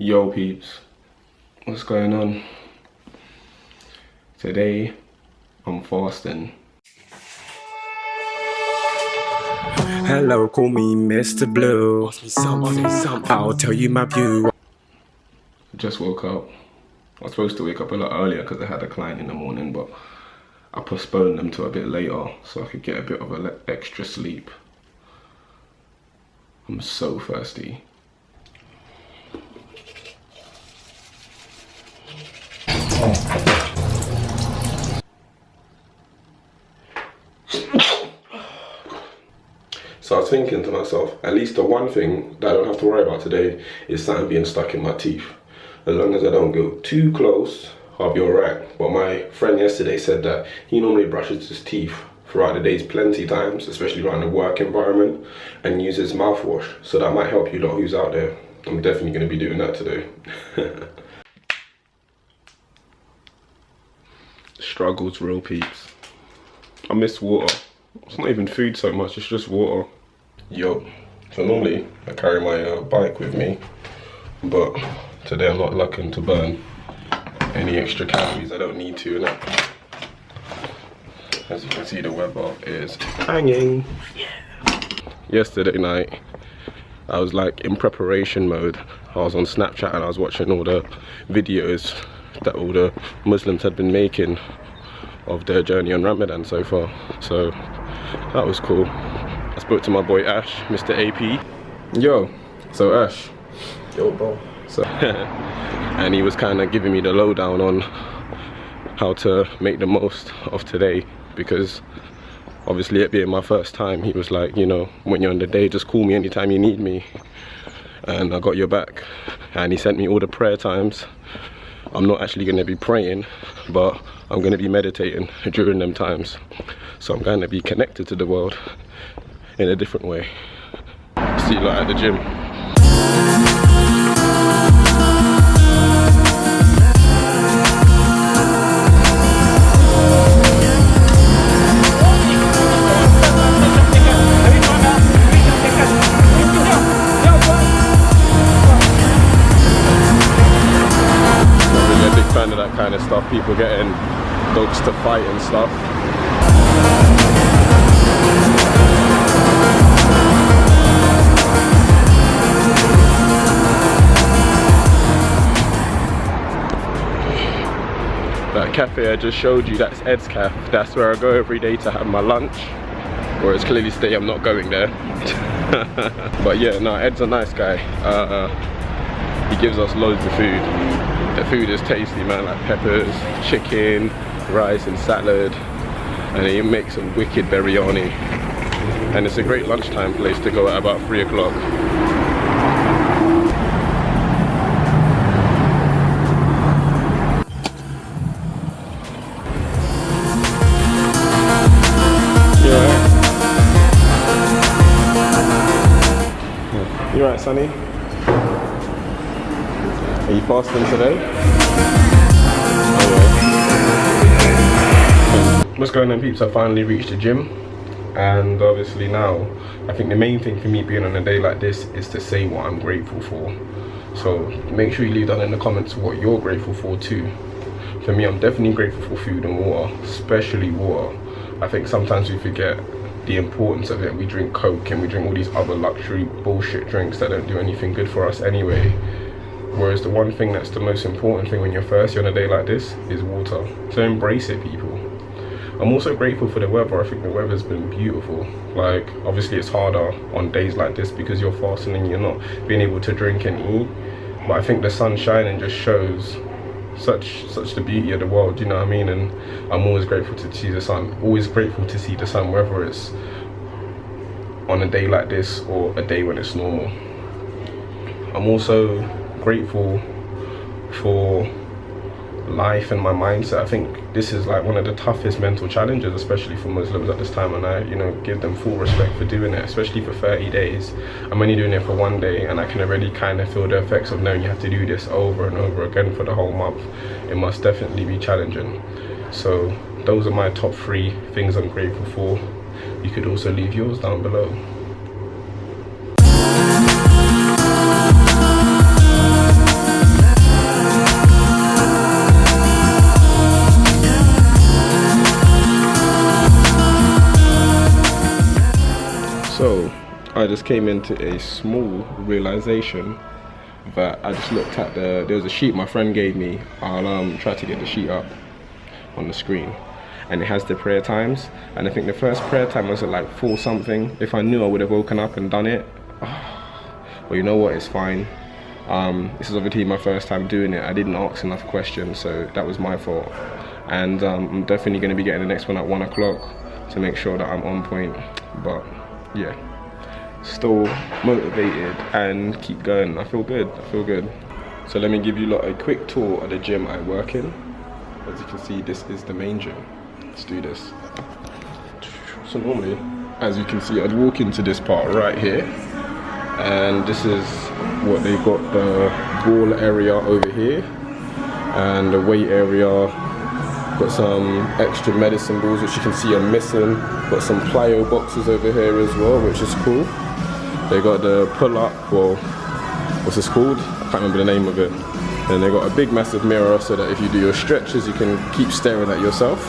Yo peeps, what's going on? Today I'm fasting. Hello, call me Mr. Blue. Ask me something, I'll tell you my view. Just woke up. I was supposed to wake up a lot earlier because I had a client in the morning, but I postponed them to a bit later so I could get a bit of an extra sleep. I'm so thirsty. So I was thinking to myself, at least the one thing that I don't have to worry about today is something being stuck in my teeth. As long as I don't go too close, I'll be alright. But my friend yesterday said that he normally brushes his teeth throughout the days plenty times, especially around the work environment, and uses mouthwash. So that might help you lot who's out there. I'm definitely going to be doing that today. Struggles, real peeps. I miss water. It's not even food so much, it's just water. Yo, so normally I carry my bike with me, but today I'm not looking to burn any extra calories. I don't need to, innit? As you can see, the weather is hanging. Yesterday night, I was like in preparation mode. I was on Snapchat and I was watching all the videos that all the Muslims had been making of their journey on Ramadan so far. So that was cool. I spoke to my boy Ash, Mr. AP. Yo, so Ash. Yo, bro. So, and he was kind of giving me the lowdown on how to make the most of today, because obviously it being my first time, he was like, you know, when you're on the day, just call me anytime you need me, and I got your back. And he sent me all the prayer times. I'm not actually going to be praying, but I'm going to be meditating during them times. So I'm going to be connected to the world in a different way. See you lot at the gym. Not really a big fan of that kind of stuff, people getting dogs to fight and stuff. That cafe I just showed you, that's Ed's Cafe. That's where I go every day to have my lunch. Whereas clearly today I'm not going there. But yeah, no, Ed's a nice guy. He gives us loads of food. The food is tasty, man, like peppers, chicken, rice and salad. And he makes some wicked biryani. And it's a great lunchtime place to go at about 3 o'clock. You alright, Sonny? Are you fasting today? Oh, yeah. What's going on, peeps? I finally reached the gym, and obviously now I think the main thing for me being on a day like this is to say what I'm grateful for. So make sure you leave down in the comments what you're grateful for too. For me, I'm definitely grateful for food and water, especially water. I think sometimes we forget the importance of it. We drink Coke and we drink all these other luxury bullshit drinks that don't do anything good for us anyway. Whereas the one thing that's the most important thing when you're thirsty on a day like this is water. So embrace it, people. I'm also grateful for the weather. I think the weather's been beautiful. Like, obviously it's harder on days like this because you're fasting and you're not being able to drink and eat. But I think the sun shining just shows such the beauty of the world, you know what I mean? And I'm always grateful to see the sun. Always grateful to see the sun, whether it's on a day like this or a day when it's normal. I'm also grateful for life and my mindset. I think this is like one of the toughest mental challenges, especially for Muslims at this time, and I, you know, give them full respect for doing it, especially for 30 days. I'm only doing it for one day, and I can already kind of feel the effects of knowing you have to do this over and over again for the whole month. It must definitely be challenging. So those are my top 3 things I'm grateful for. You could also leave yours down below. came into a small realization that I just looked at there was a sheet my friend gave me. I'll try to get the sheet up on the screen, and it has the prayer times, and I think the first prayer time was at like 4 something. If I knew, I would have woken up and done it. But you know what, it's fine. This is obviously my first time doing it. I didn't ask enough questions, so that was my fault. And I'm definitely going to be getting the next one at 1 o'clock to make sure that I'm on point. But yeah, still motivated and keep going. I feel good, I feel good. So let me give you lot a quick tour of the gym I work in. As you can see, this is the main gym. Let's do this. So normally, as you can see, I'd walk into this part right here, and this is what they've got: the ball area over here and the weight area. Got some extra medicine balls which you can see are missing. Got some plyo boxes over here as well, which is cool. They got the pull-up, well, what's this called? I can't remember the name of it. And they got a big massive mirror so that if you do your stretches you can keep staring at yourself.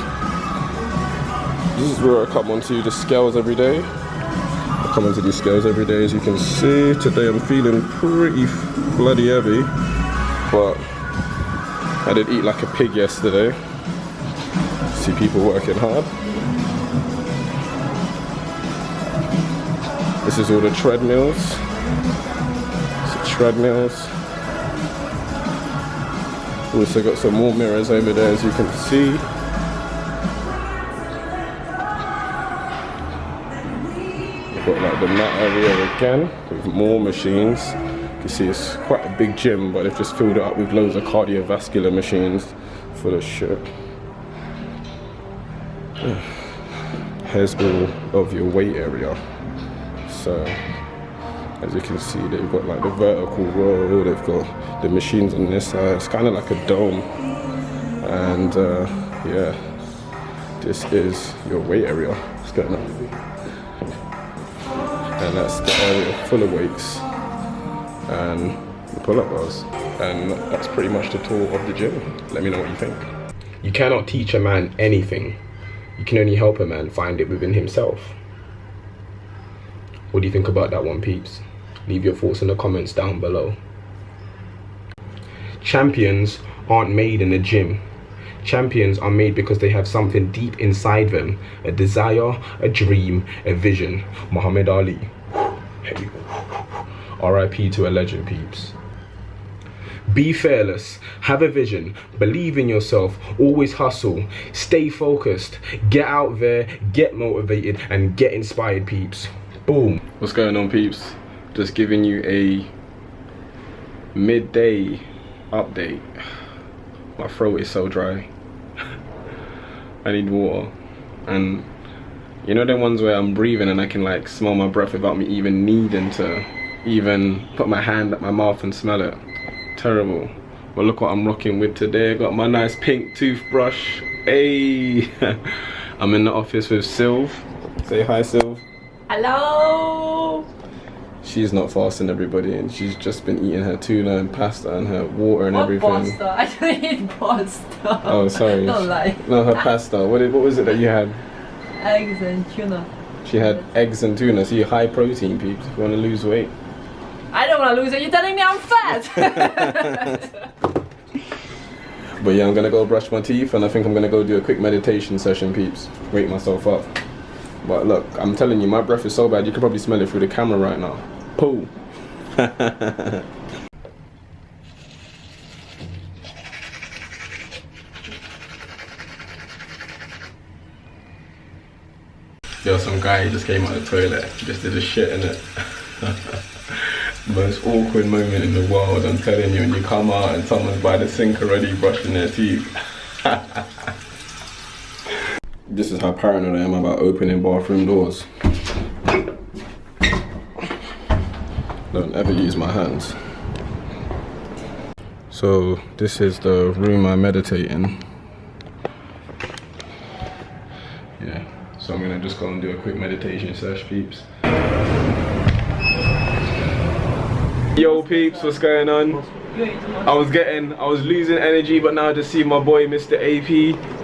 This is where I come onto the scales every day. I come onto these scales every day. As you can see, today I'm feeling pretty bloody heavy, but I did eat like a pig yesterday. See people working hard. This is all the treadmills. Treadmills. Also got some more mirrors over there, as you can see. We've got like the mat area again with more machines. You can see it's quite a big gym, but they've just filled it up with loads of cardiovascular machines full of shit. Here's all of your weight area. So as you can see, they've got like the vertical row, they've got the machines on this side. It's kind of like a dome. And yeah, this is your weight area. What's going on? And that's the area full of weights and the pull-up bars. And that's pretty much the tour of the gym. Let me know what you think. You cannot teach a man anything. You can only help a man find it within himself. What do you think about that one, peeps? Leave your thoughts in the comments down below. Champions aren't made in the gym. Champions are made because they have something deep inside them. A desire, a dream, a vision. Muhammad Ali. Hey. R.I.P. to a legend, peeps. Be fearless, have a vision, believe in yourself, always hustle, stay focused, get out there, get motivated, and get inspired, peeps. Boom. What's going on, peeps? Just giving you a midday update. My throat is so dry. I need water. And you know the ones where I'm breathing and I can like smell my breath without me even needing to even put my hand at my mouth and smell it. Terrible. But look what I'm rocking with today. I got my nice pink toothbrush. Hey. I'm in the office with Sylv. Say hi, Sylv. Hello. She's not fasting, everybody, and she's just been eating her tuna and pasta and her water and everything. Pasta? I don't eat pasta. Oh, sorry. Don't lie. No, her pasta. What was it that you had? Eggs and tuna. She had eggs and tuna. So you're high protein, peeps. If you want to lose weight. I don't want to lose it. You're telling me I'm fat. But yeah, I'm gonna go brush my teeth, and I think I'm gonna go do a quick meditation session, peeps. Wake myself up. But look, I'm telling you, my breath is so bad. You can probably smell it through the camera right now. Poo. Yo, some guy just came out of the toilet, just did a shit in it. Most awkward moment in the world, I'm telling you, when you come out and someone's by the sink already brushing their teeth. This is how paranoid I am about opening bathroom doors. Don't ever use my hands. So this is the room I meditate in. Yeah, so I'm gonna just go and do a quick meditation sesh, peeps. Yo peeps, what's going on? I was losing energy, but now I just see my boy Mr. AP.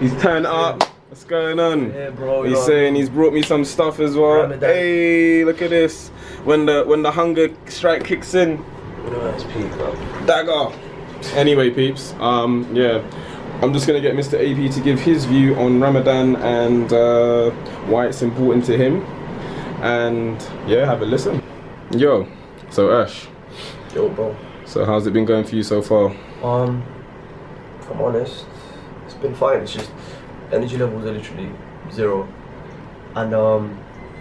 He's turned up. What's going on? Yeah, bro. He's saying he's brought me some stuff as well. Ramadan. Hey, look at this. When the hunger strike kicks in. You know that's peak, man. Dagger. Anyway, peeps. Yeah. I'm just gonna get Mr. AP to give his view on Ramadan and why it's important to him. And yeah, have a listen. Yo. So Ash. Yo, bro. So how's it been going for you so far? If I'm honest, it's been fine. It's just energy levels are literally 0, and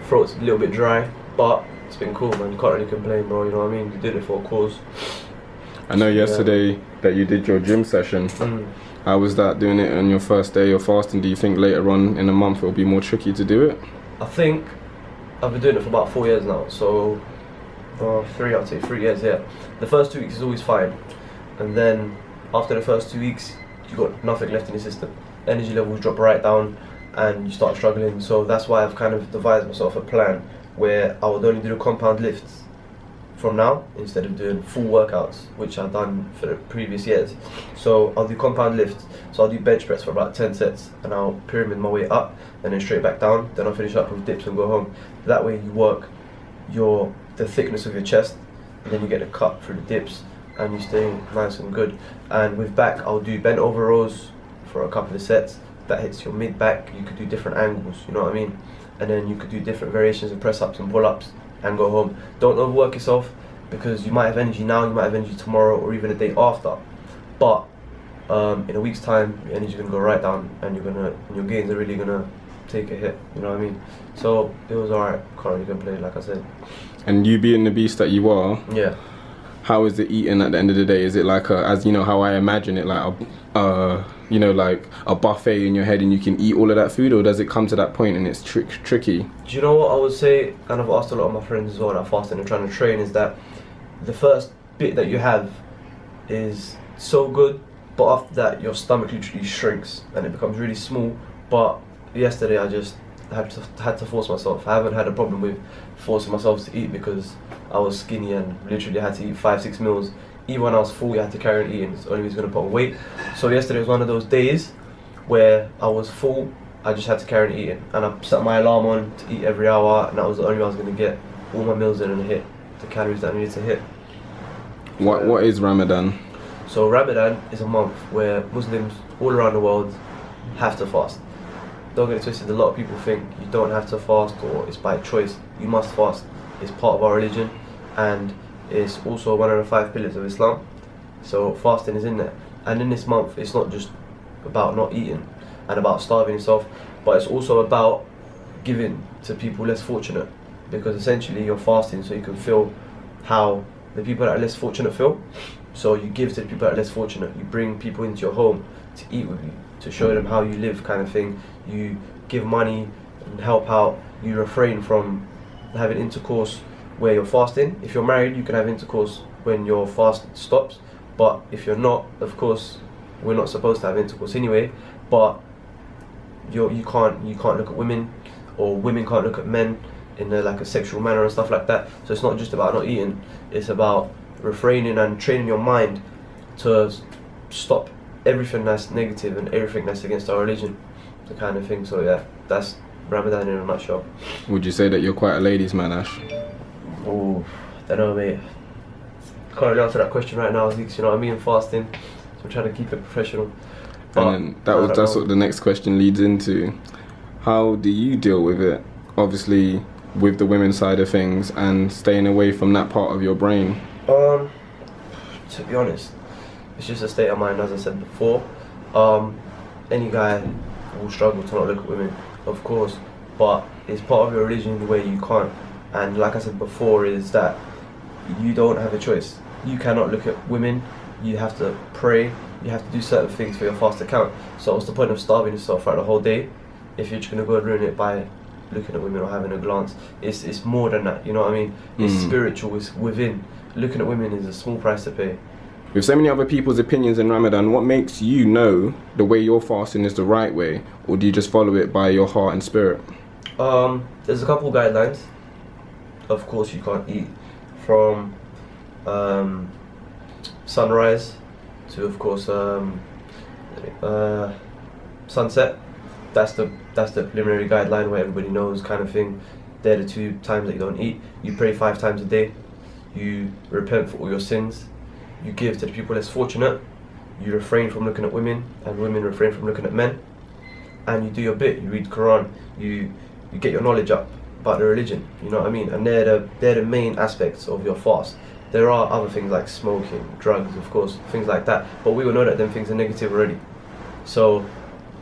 throat's a little bit dry, but it's been cool, man. You can't really complain, bro. You know what I mean? You did it for a cause. I know yesterday that you did your gym session. How was that, doing it on your first day of fasting? Do you think later on in the month it'll be more tricky to do it? I think I've been doing it for about 4 years now, so 3 years, yeah. The first 2 weeks is always fine, and then after the first 2 weeks, you got nothing left in your system. Energy levels drop right down, and you start struggling. So that's why I've kind of devised myself a plan where I would only do the compound lifts from now instead of doing full workouts, which I've done for the previous years. So I'll do compound lifts. So I'll do bench press for about 10 sets, and I'll pyramid my way up and then straight back down. Then I'll finish up with dips and go home. That way you work the thickness of your chest, and then you get a cut through the dips, and you stay nice and good. And with back, I'll do bent over rows for a couple of sets. That hits your mid back. You could do different angles, you know what I mean? And then you could do different variations of press ups and pull ups and go home. Don't overwork yourself, because you might have energy now, you might have energy tomorrow, or even a day after. But in a week's time, your energy's gonna go right down, and your gains are really gonna take a hit, you know what I mean? So it was alright, can't really complain, like I said. And you being the beast that you are, yeah. How is the eating at the end of the day? Is it like as you know how I imagine it, like you know, like a buffet in your head and you can eat all of that food, or does it come to that point and it's tricky? Do you know what I would say, and I've asked a lot of my friends as well that are fasting and trying to train, is that the first bit that you have is so good, but after that your stomach literally shrinks and it becomes really small. But yesterday I just had to force myself. I haven't had a problem with forcing myself to eat, because I was skinny and literally had to eat 5-6 meals. Even when I was full, you had to carry on eating. It's the only way it's going to put on weight. So yesterday was one of those days where I was full, I just had to carry on eating. And I set my alarm on to eat every hour, and that was the only way I was going to get all my meals in and hit the calories that I needed to hit. What is Ramadan? So Ramadan is a month where Muslims all around the world have to fast. Don't get it twisted, a lot of people think you don't have to fast or it's by choice. You must fast. It's part of our religion, and it's also one of the 5 pillars of Islam. So fasting is in there. And in this month, it's not just about not eating and about starving yourself, but it's also about giving to people less fortunate, because essentially you're fasting so you can feel how the people that are less fortunate feel. So you give to the people that are less fortunate. You bring people into your home to eat with you, to show them how you live, kind of thing. You give money and help out. You refrain from having intercourse where you're fasting. If you're married, you can have intercourse when your fast stops, but if you're not, of course, we're not supposed to have intercourse anyway. But you can't look at women, or women can't look at men in like a sexual manner and stuff like that. So it's not just about not eating, it's about refraining and training your mind to stop everything that's negative and everything that's against our religion, the kind of thing. So yeah, that's Ramadan in a nutshell. Would you say that you're quite a ladies' man, Ash? Oh, don't know, mate. Can't really answer that question right now, Zeke, you know what I mean? Fasting, so I'm trying to keep it professional. But and then that's what the next question leads into. How do you deal with it? Obviously, with the women's side of things and staying away from that part of your brain. To be honest, it's just a state of mind, as I said before. Any guy will struggle to not look at women, of course, but it's part of your religion where you can't. And like I said before, is that you don't have a choice. You cannot look at women. You have to pray. You have to do certain things for your fast to count. So what's the point of starving yourself throughout the whole day if you're just gonna go and ruin it by looking at women or having a glance? It's more than that, you know what I mean? It's spiritual, it's within. Looking at women is a small price to pay. With so many other people's opinions in Ramadan, what makes you know the way you're fasting is the right way, or do you just follow it by your heart and spirit? There's a couple guidelines. Of course, you can't eat from sunrise to, of course, sunset. that's the preliminary guideline where everybody knows kind of thing. They're the 2 times that you don't eat. You pray 5 times a day. You repent for all your sins. You give to the people less fortunate. You refrain from looking at women, and women refrain from looking at men. And you do your bit. You read the Quran. You get your knowledge up about the religion. You know what I mean? And they're the main aspects of your fast. There are other things like smoking, drugs, of course, things like that. But we all know that them things are negative already. So,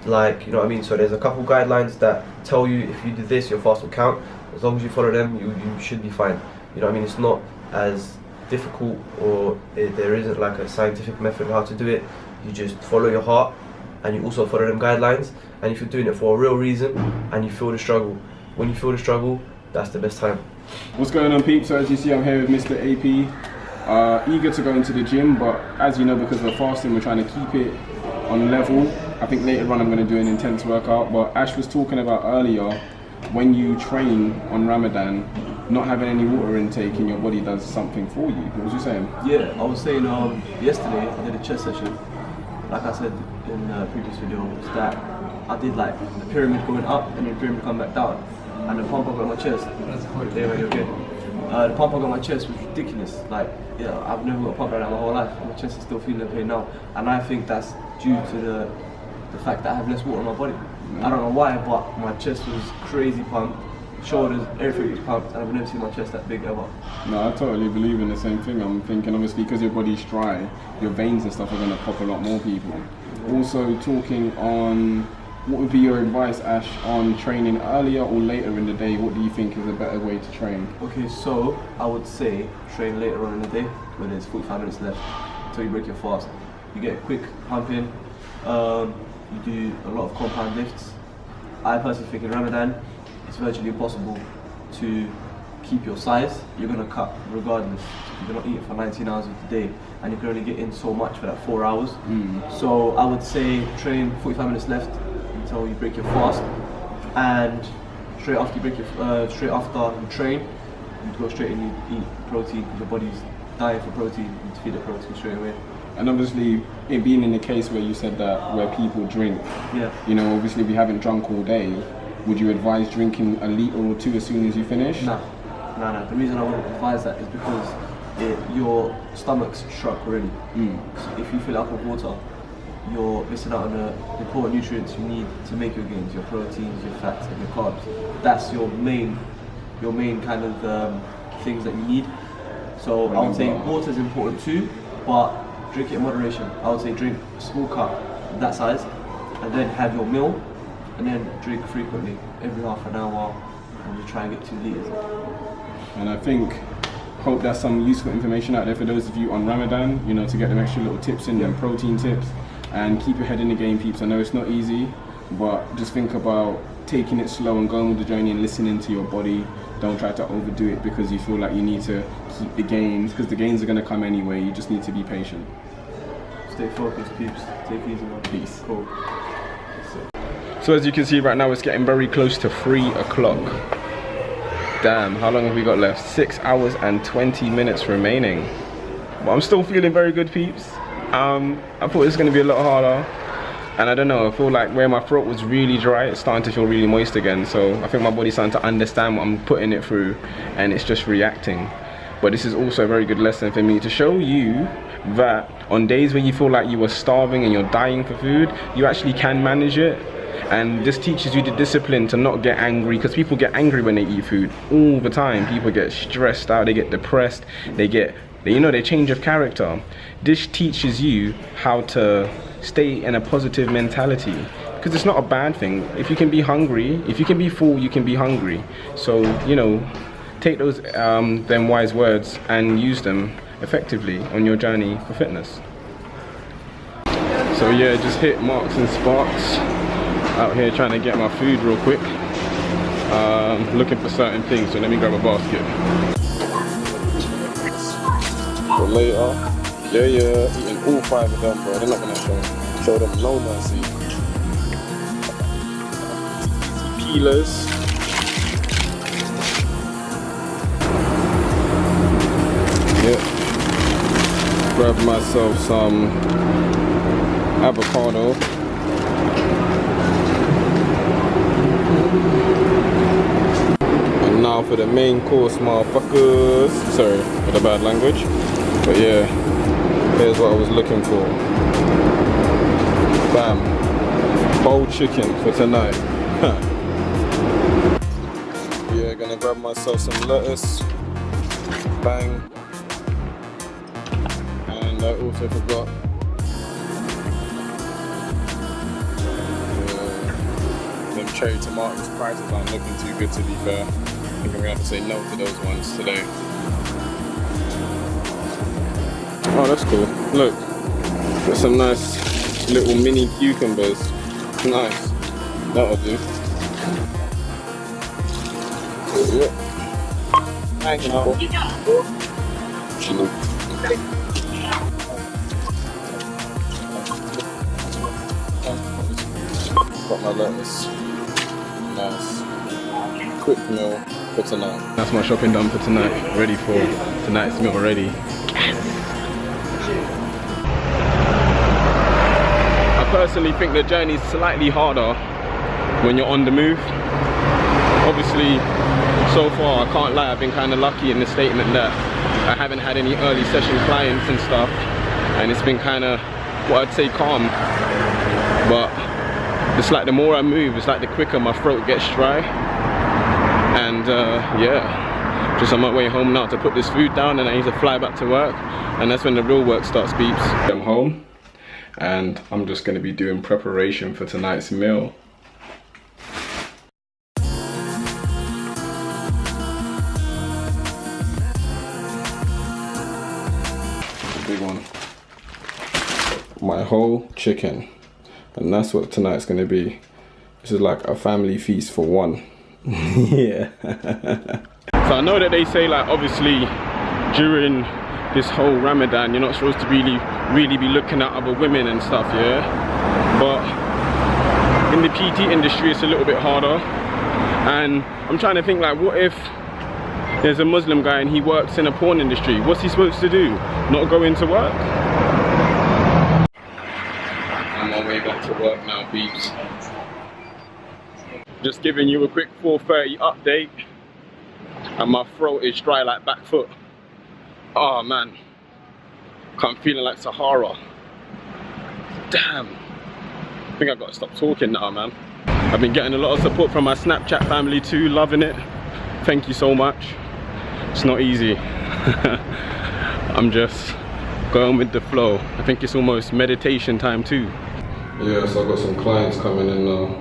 like, you know what I mean? So there's a couple guidelines that tell you if you do this, your fast will count. As long as you follow them, you should be fine. You know what I mean? It's not as difficult, or there isn't like a scientific method how to do it. You just follow your heart, and you also follow them guidelines. And if you're doing it for a real reason and you feel the struggle, when you feel the struggle, that's the best time. What's going on, peeps? So as you see, I'm here with Mr. AP, eager to go into the gym, but as you know, because we're fasting, we're trying to keep it on level. I think later on I'm going to do an intense workout, but Ash was talking about earlier, when you train on Ramadan, not having any water intake in your body does something for you. What was you saying? Yeah, I was saying yesterday I did a chest session. Like I said in the previous video, was that I did like the pyramid going up and then the pyramid coming back down, and the pump I got on my chest. The pump I got on my chest was ridiculous. Like, yeah, I've never got a pump like that my whole life. My chest is still feeling the pain now, and I think that's due to the fact that I have less water in my body. I don't know why, but my chest was crazy pumped. Shoulders, everything was pumped, and I've never seen my chest that big ever. No, I totally believe in the same thing. I'm thinking, obviously, because your body's dry, your veins and stuff are going to pop a lot more, people. Also, talking on, what would be your advice, Ash, on training earlier or later in the day? What do you think is a better way to train? Okay, so I would say train later on in the day, when there's 45 minutes left until you break your fast. You get a quick pump in, you do a lot of compound lifts. I personally think in Ramadan, it's virtually impossible to keep your size. You're going to cut regardless. You're not eating for 19 hours of the day, and you can only get in so much for that 4 hours. So I would say train 45 minutes left until you break your fast, and straight after you train, you go straight and you eat protein, because your body's dying for protein. You need to feed it protein straight away. And obviously, it being in the case where you said that where people drink, you know, obviously we haven't drunk all day. Would you advise drinking a litre or 2 as soon as you finish? No. The reason I wouldn't advise that is because your stomach's shrunk already. So if you fill it up with water, you're missing out on the important nutrients you need to make your gains, your proteins, your fats, and your carbs. That's your main kind of things that you need. So I would say water is important too, but drink it in moderation. I would say drink a small cup of that size, and then have your meal, and then drink frequently, every half an hour, and you try and get 2 litres. And I hope that's some useful information out there for those of you on Ramadan, you know, to get them extra little tips in, them protein tips, and keep your head in the game, peeps. I know it's not easy, but just think about taking it slow and going with the journey and listening to your body. Don't try to overdo it because you feel like you need to keep the gains, because the gains are going to come anyway. You just need to be patient. Stay focused, peeps. Take it easy, man. Peace. Cool. So as you can see right now, it's getting very close to 3 o'clock. Damn, how long have we got left? 6 hours and 20 minutes remaining. But I'm still feeling very good, peeps. I thought it was going to be a lot harder. And I don't know, I feel like where my throat was really dry, it's starting to feel really moist again. So I think my body's starting to understand what I'm putting it through, and it's just reacting. But this is also a very good lesson for me to show you that on days when you feel like you are starving and you're dying for food, you actually can manage it. And this teaches you the discipline to not get angry, because people get angry when they eat food all the time. People get stressed out, they get depressed, they change of character. This teaches you how to stay in a positive mentality, because it's not a bad thing. If you can be hungry, if you can be full, you can be hungry. So, you know, take those them wise words and use them effectively on your journey for fitness. So yeah, just hit Marks and Sparks. Out here trying to get my food real quick. Looking for certain things, so let me grab a basket. For later, eating all 5 of them, bro. They're not gonna show them no mercy. Peelers. Yeah. Grab myself some avocado. Now for the main course, motherfuckers. Sorry for the bad language. But yeah, here's what I was looking for. Bam. Whole chicken for tonight. Yeah, gonna grab myself some lettuce. Bang. And I also forgot them cherry tomatoes. Prices aren't looking too good, to be fair. I think I'm gonna have to say no to those ones today. Oh, that's cool. Look, got some nice little mini cucumbers. Nice. That'll do. Yeah. Thank you. Got my lettuce. Nice. Quick meal for tonight. That's my shopping done for tonight. Ready for tonight's meal already. I personally think the journey is slightly harder when you're on the move. Obviously, so far, I can't lie, I've been kind of lucky in the statement that I haven't had any early session clients and stuff, and it's been kind of, what I'd say, calm. But it's like the more I move, it's like the quicker my throat gets dry. And yeah, just on my way home now to put this food down, and I need to fly back to work, and that's when the real work starts, peeps. I'm home, and I'm just going to be doing preparation for tonight's meal. Big one. My whole chicken, and that's what tonight's gonna be. This is like a family feast for one. Yeah. So I know that they say, like, obviously during this whole Ramadan you're not supposed to really be looking at other women and stuff, yeah, but in the PT industry it's a little bit harder. And I'm trying to think, like, what if there's a Muslim guy and he works in a porn industry? What's he supposed to do? Not go into work? I'm on my way back to work now, peeps. Just giving you a quick 4:30 update, and my throat is dry like back foot. Oh man, I'm feeling like Sahara. Damn, I think I've got to stop talking now, man. I've been getting a lot of support from my Snapchat family too, loving it. Thank you so much. It's not easy. I'm just going with the flow. I think it's almost meditation time too. Yeah, so I've got some clients coming in now.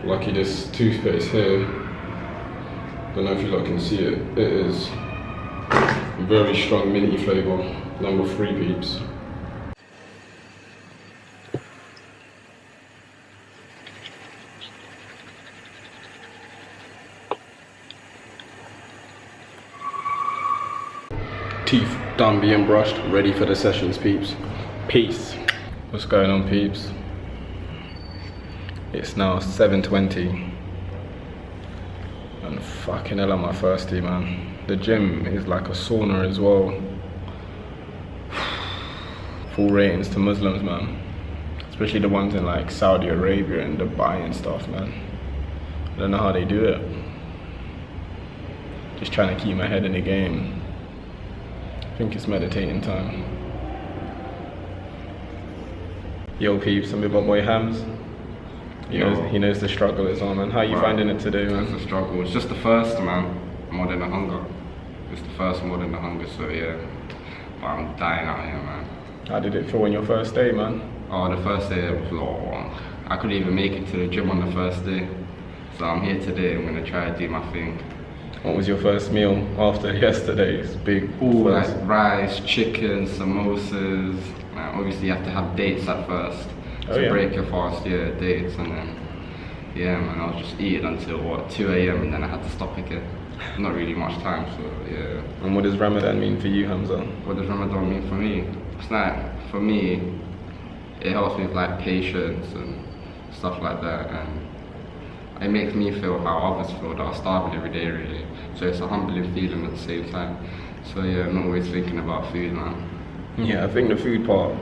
Lucky this toothpaste here. Don't know if you lot can see it. It is very strong minty flavour. Number 3, peeps. Teeth done being brushed, ready for the sessions, peeps. Peace. What's going on, peeps? It's now 7:20 and fucking hell am I thirsty, man. The gym is like a sauna as well. Full ratings to Muslims, man. Especially the ones in like Saudi Arabia and Dubai and stuff, man. I don't know how they do it. Just trying to keep my head in the game. I think it's meditating time. Yo peeps, I'm with my boy Hams. He knows the struggle is on, man. How are you finding it today, man? It's a struggle. It's just the first, man. More than the hunger. It's the first more than the hunger, so yeah. But I'm dying out here, man. How did it feel on your first day, man? Oh, the first day was long. I couldn't even make it to the gym on the first day. So I'm here today. I'm gonna try to do my thing. What was your first meal after yesterday's big? Ooh, like rice, chicken, samosas. Man, obviously you have to have dates at first to break your fast. Yeah, dates, and then yeah, man, I was just eating until what, 2 AM, and then I had to stop again. Not really much time, so yeah. And what does Ramadan mean for you, Hamza? What does Ramadan mean for me? It's like, for me, it helps me with like patience and stuff like that, and it makes me feel how others feel that are starving every day, really. So it's a humbling feeling at the same time. So yeah, I'm not always thinking about food, man. Yeah, I think the food part,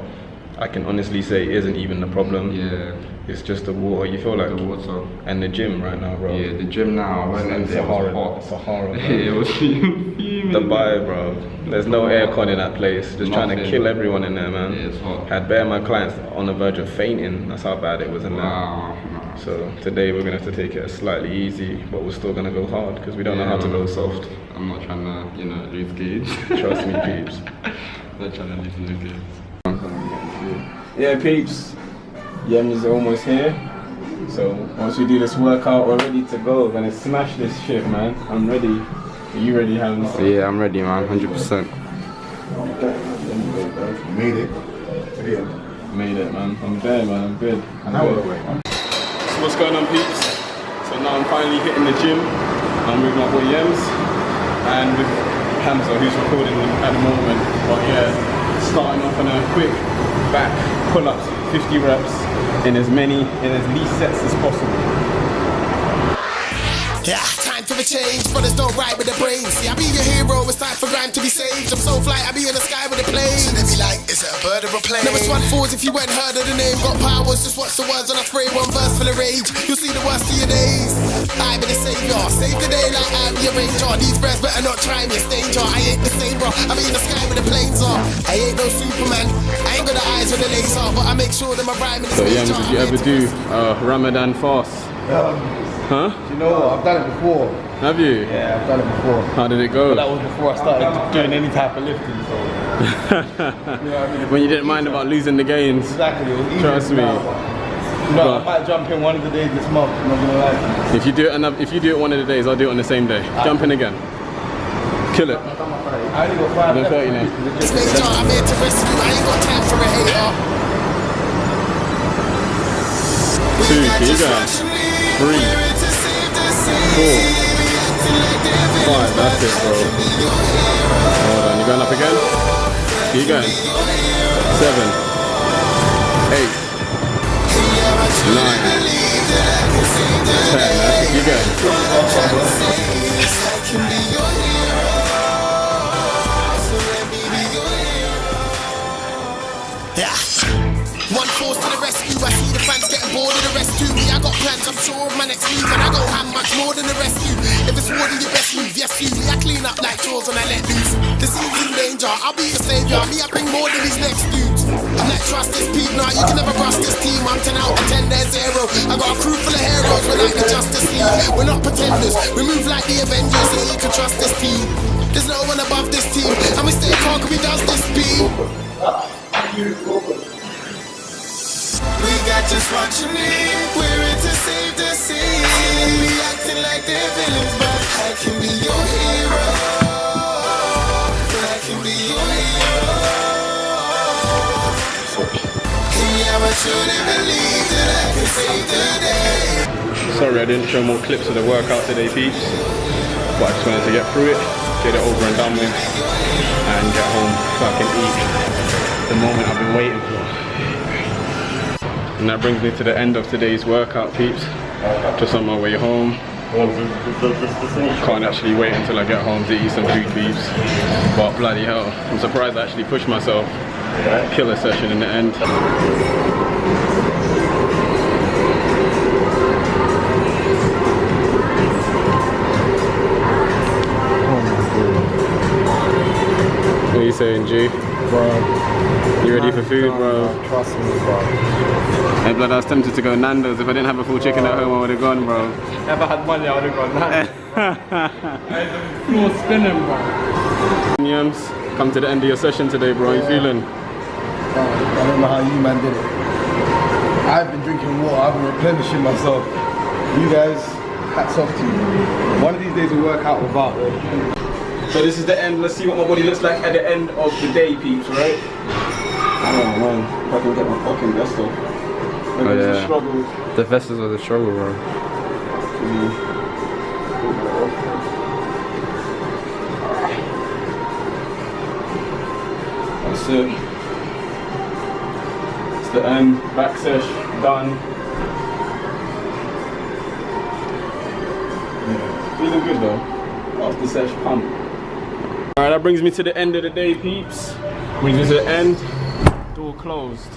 I can honestly say isn't even the problem. Yeah. It's just the water. You feel like The water. and the gym right now, bro. Yeah, the gym now. I went in there, it was hot. Sahara. It was fuming. Dubai, bro. There's no aircon in that place. Just trying to Nothing. kill everyone in there, man. Yeah, it's hot. Had bare of my clients on the verge of fainting. That's how bad it was in there. Wow. So today we're gonna have to take it slightly easy, but we're still gonna go hard because we don't know how to go soft. I'm not trying to, you know, lose gauge. Trust me, peeps. Not trying to lose gauge. Yeah, peeps. Yems are almost here. So once we do this workout, we're ready to go. We're gonna smash this shit, man. I'm ready. Are you ready, Hans? Yeah, I'm ready, man. 100%. Made it. Made it, man. I'm there, man. I'm good. So what's going on, peeps? So now I'm finally hitting the gym. I'm with my boy Yems and with Hamza, who's recording at the moment. But yeah, starting off on a quick back pull-ups, 50 reps in as least sets as possible. Yeah, time for a change, but there's no right with the brain. See, I be your hero, it's time for grime to be saved. I'm so fly, I be in the sky with a plane. So they be like, is it a bird or a plane? Never one falls if you ain't heard of the name. Got powers, just watch the words when I spray one verse for the rage. You'll see the worst of your days. I be the savior, save the day like I be a ranger. These breaths better not try me, it's danger. I ain't the same, bro, I be in the sky with the planes are. I ain't no Superman, I ain't got the eyes with the laser, but I make sure that my rhyme is So Yems, did you ever do Ramadan fast? Huh? You know what? I've done it before. Have you? Yeah, I've done it before. How did it go? But that was before I started doing any type of lifting, so. You know what I mean? When you didn't mind about losing the gains. Exactly, it was easy. Trust me. No, I might jump in one of the days this month, I'm not gonna lie to you. If you do it one of the days, I'll do it on the same day. Jump in again. Kill it. I only got 5 Then left. 30 now. It's major, I'm here to rescue, I ain't got time for a hater. 2, keep going. 3, 4, 5, that's it, bro. Hold on, you going up again? Keep going. 7, 8, 9, 10, that's it, keep going. Yeah. One force to the rescue, I see the fans getting bored of the rescue. Me, I got plans, I'm sure of my next move, and I go ham much more than the rescue. If it's war, then your best move, yes you. Me, I clean up like chores when I let loose. The scene's in danger, I'll be the savior. Me, I bring more than these next dudes. I'm like, trust this peep, nah, you can never trust this team. I'm 10 out of 10, they're 0. I got a crew full of heroes, we're like the Justice League. We're not pretenders, we move like the Avengers. Yeah, you can trust this team. There's no one above this team, and we stay calm, cause we does this beat. We got just what you need. We're in to save the scene. We acting like they're villains, but I can be your hero. I can be your hero. Yeah, I truly believe that I can save the day. Sorry I didn't show more clips of the workout today, peeps. But I just wanted to get through it, get it over and done with, and get home so I can eat the moment I've been waiting for. And that brings me to the end of today's workout, peeps. Just on my way home. Can't actually wait until I get home to eat some food, peeps. But bloody hell, I'm surprised I actually pushed myself. Killer session in the end. What are you saying, G? Bro. You ready for food, bro? Trust me, bro. Hey, blood, I was tempted to go Nando's. If I didn't have a full chicken at home, I would have gone, bro. If I had money, I would have gone that. Floor spinning, bro. Yems, come to the end of your session today, bro. How you feeling? I don't know how you man did it. I've been drinking water, I've been replenishing myself. You guys, hats off to you. One of these days we'll work out without. So this is the end. Let's see what my body looks like at the end of the day, peeps, right? Oh man, if I can get my fucking vest off. Oh yeah. Struggle. The vest was a struggle, bro. That's it. It's the end. Back sesh done. Yeah, feeling good though. After sesh pump. Alright, that brings me to the end of the day, peeps. Brings me to the end. Door closed.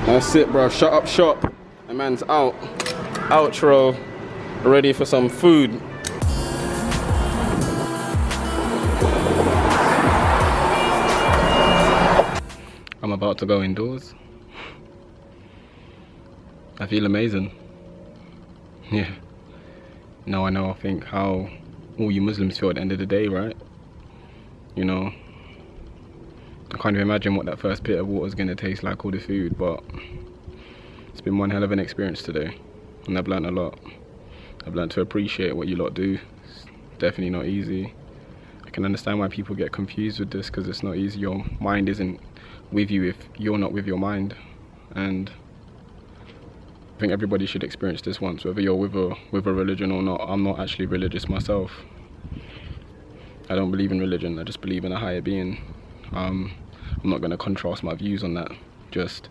That's it, bro. Shut up shop. The man's out. Outro. Ready for some food. I'm about to go indoors. I feel amazing. Yeah. Now I know, I think, how all you Muslims feel at the end of the day, right? You know, I can't even imagine what that first pit of water is going to taste like, all the food, but it's been one hell of an experience today, and I've learned a lot. I've learned to appreciate what you lot do. It's definitely not easy. I can understand why people get confused with this, because it's not easy. Your mind isn't with you if you're not with your mind, and I think everybody should experience this once, whether you're with a religion or not. I'm not actually religious myself. I don't believe in religion, I just believe in a higher being. I'm not going to contrast my views on that. Just,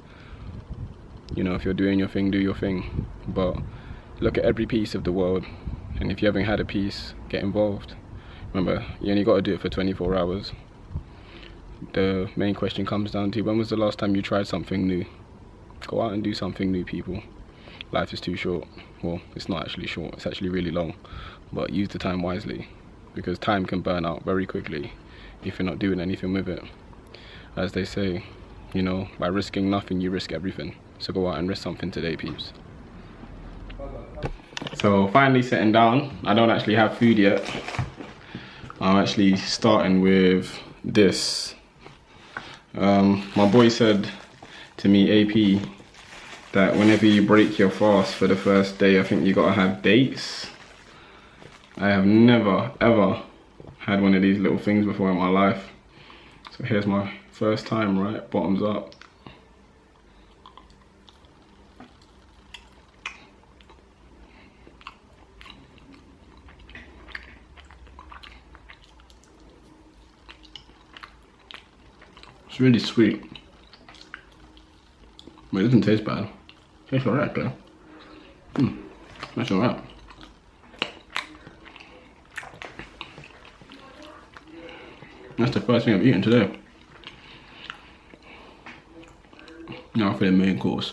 you know, if you're doing your thing, do your thing. But look at every piece of the world, and if you haven't had a piece, get involved. Remember, you only got to do it for 24 hours. The main question comes down to, when was the last time you tried something new? Go out and do something new, people. Life is too short. Well, it's not actually short, it's actually really long. But use the time wisely, because time can burn out very quickly if you're not doing anything with it. As they say, you know, by risking nothing, you risk everything. So go out and risk something today, peeps. So finally sitting down. I don't actually have food yet. I'm actually starting with this. My boy said to me, AP, that whenever you break your fast for the first day, I think you gotta have dates. I have never ever had one of these little things before in my life. So here's my first time, right? Bottoms up. It's really sweet. But it doesn't taste bad. Tastes alright though. That's alright. That's the first thing I've eaten today. Now for the main course.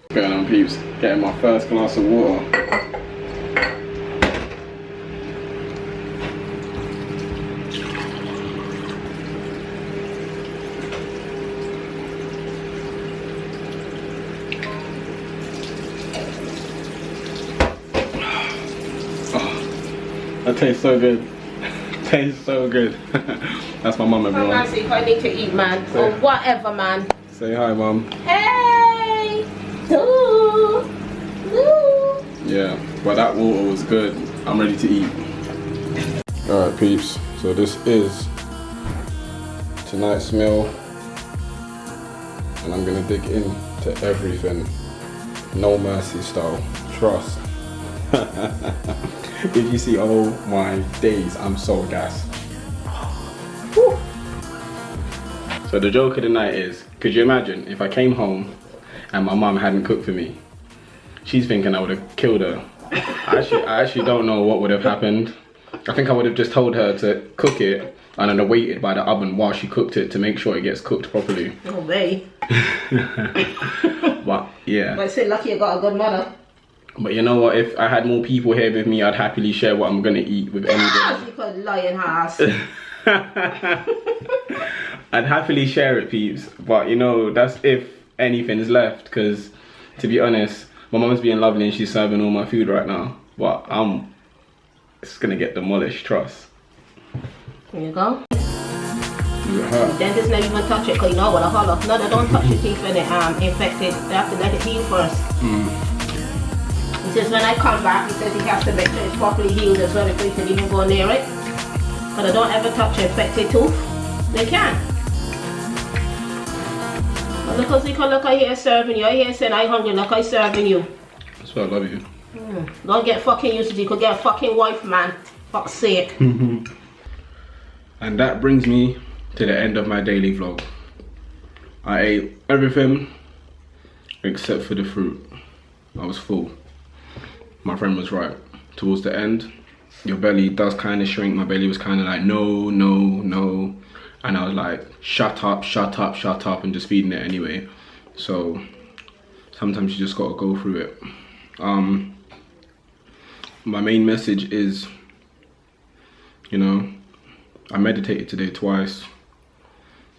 Going on, peeps. Getting my first glass of water. That tastes so good. Tastes so good. That's my mum, everyone. Come on, see, I need to eat, man. Or whatever, man. Say hi, mum. Hey! Ooh! Ooh! Yeah, but that water was good. I'm ready to eat. Alright, peeps. So this is tonight's meal. And I'm gonna dig into everything. No mercy style. Trust. If you see, oh my days, I'm so gassed. Woo. So the joke of the night is, could you imagine if I came home and my mum hadn't cooked for me? She's thinking I would have killed her. I actually don't know what would have happened. I think I would have just told her to cook it and then I waited by the oven while she cooked it to make sure it gets cooked properly. Oh, babe. But yeah. But say lucky you got a good mother. But you know what, if I had more people here with me, I'd happily share what I'm gonna eat with anybody. You could lying ass. I'd happily share it, peeps. But you know, that's if anything's left, because to be honest, my mum's being lovely and she's serving all my food right now. But it's gonna get demolished, trust. Here you go. The dentist never even touch it, because you know what, I holler. No, they don't touch your teeth when they're infected. They have to let it heal first. He says when I come back, he says he has to make sure it's properly healed as well before he can even go near it. But they don't ever touch an infected tooth. They can't. But because look, I here serving you. I here saying I hungry, look, I serving you. That's why I love you. Don't get fucking used to it. You could get a fucking wife, man. Fuck's sake. And that brings me to the end of my daily vlog. I ate everything except for the fruit. I was full. My friend was right. Towards the end, your belly does kind of shrink. My belly was kind of like, no, no, no. and I was like, shut up, shut up, shut up, and just feeding it anyway. So sometimes you just gotta go through it. My main message is, you know, I meditated today twice.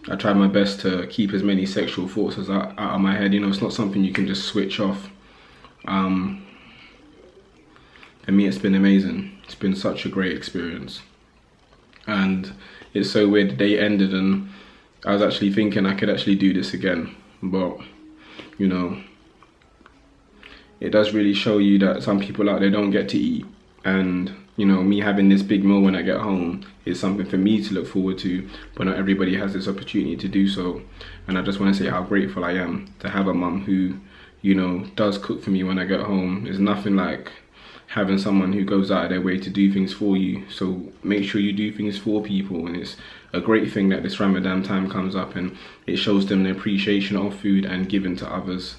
I tried my best to keep as many sexual thoughts as out of my head. You know, it's not something you can just switch off. For me, it's been amazing. It's been such a great experience. And it's so weird, the day ended and I was actually thinking I could actually do this again. But, you know, it does really show you that some people out there don't get to eat. And, you know, me having this big meal when I get home is something for me to look forward to, but not everybody has this opportunity to do so. And I just want to say how grateful I am to have a mum who, you know, does cook for me when I get home. There's nothing like having someone who goes out of their way to do things for you. So make sure you do things for people, and it's a great thing that this Ramadan time comes up and it shows them the appreciation of food and giving to others.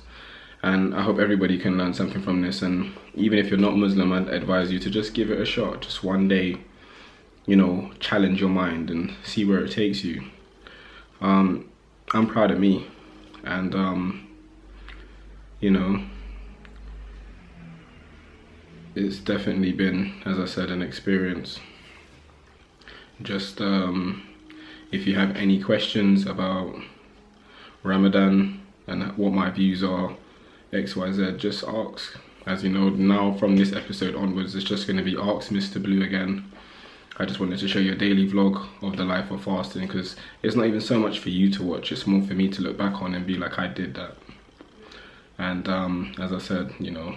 And I hope everybody can learn something from this. And even if you're not Muslim, I'd advise you to just give it a shot. Just one day, you know, challenge your mind and see where it takes you. I'm proud of me, and you know, it's definitely been, as I said, an experience. Just if you have any questions about Ramadan and what my views are, XYZ, just ask. As you know, now from this episode onwards, it's just going to be Ask Mr. Blue again. I just wanted to show you a daily vlog of the life of fasting, because it's not even so much for you to watch, it's more for me to look back on and be like, I did that. And as I said, you know,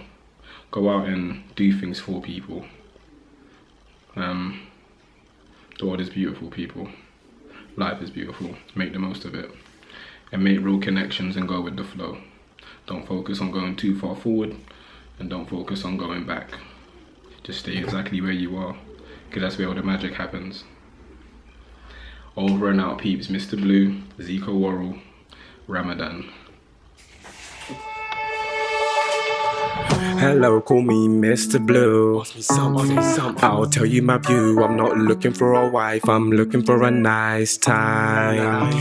go out and do things for people. The world is beautiful, people. Life is beautiful. Make the most of it. And make real connections and go with the flow. Don't focus on going too far forward, and don't focus on going back. Just stay exactly where you are, because that's where all the magic happens. Over and out, peeps. Mr. Blue, Zico Worrell, Ramadan. Hello, call me Mr. Blue. I'll tell you my view. I'm not looking for a wife, I'm looking for a nice time.